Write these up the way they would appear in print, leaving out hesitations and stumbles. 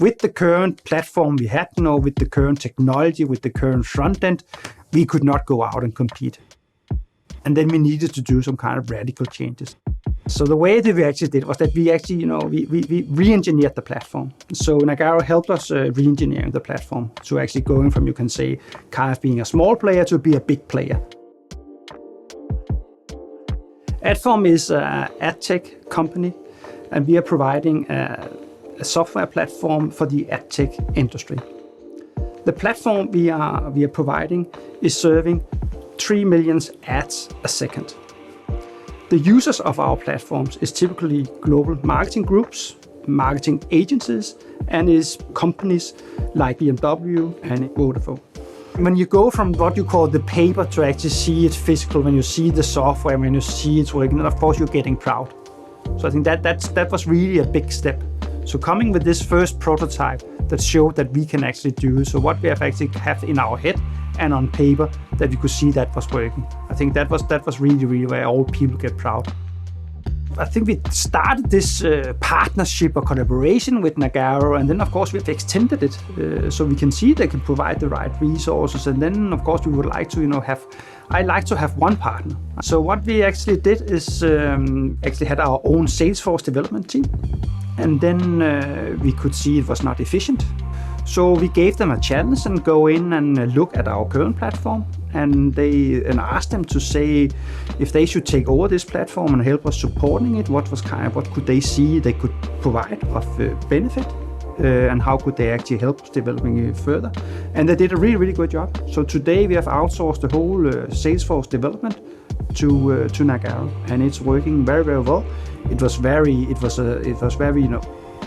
with the current platform we had, with the current technology, with the current front end, we could not go out and compete. And then we needed to do some kind of radical changes. So the way that we actually did was that we actually, we re-engineered the platform. So Nagarro helped us re-engineering the platform to actually going from, you can say, kind of being a small player to be a big player. Adform is an ad tech company, and we are providing a software platform for the ad tech industry. The platform we are providing is serving 3 million ads a second. The users of our platforms is typically global marketing groups, marketing agencies, and is companies like BMW and Vodafone. When you go from what you call the paper to actually see it physical, when you see the software, when you see it's working, then of course you're getting proud. So I think that was really a big step. So coming with this first prototype that showed that we can actually do, so what we have actually have in our head and on paper, that we could see that was working. I think that was really, really where all people get proud. I think we started this partnership or collaboration with Nagarro, and then of course we've extended it so we can see they can provide the right resources, and then of course we would like to I like to have one partner. So what we actually did is actually had our own Salesforce development team, and then we could see it was not efficient. So we gave them a challenge and go in and look at our current platform, and asked them to say if they should take over this platform and help us supporting it. What could they see they could provide of benefit, and how could they actually help us developing it further? And they did a really, really good job. So today we have outsourced the whole Salesforce development to Nagarro, and it's working very, very well. It was very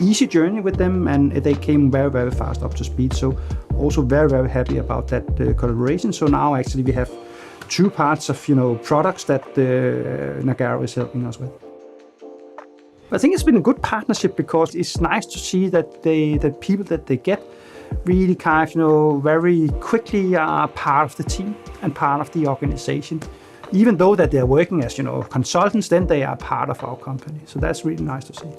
easy journey with them, and they came very, very fast up to speed. So also very, very happy about that collaboration. So now actually we have two parts of products that Nagarro is helping us with. I think it's been a good partnership because it's nice to see that the people that they get really kind of very quickly are part of the team and part of the organization. Even though that they're working as consultants, then they are part of our company. So that's really nice to see.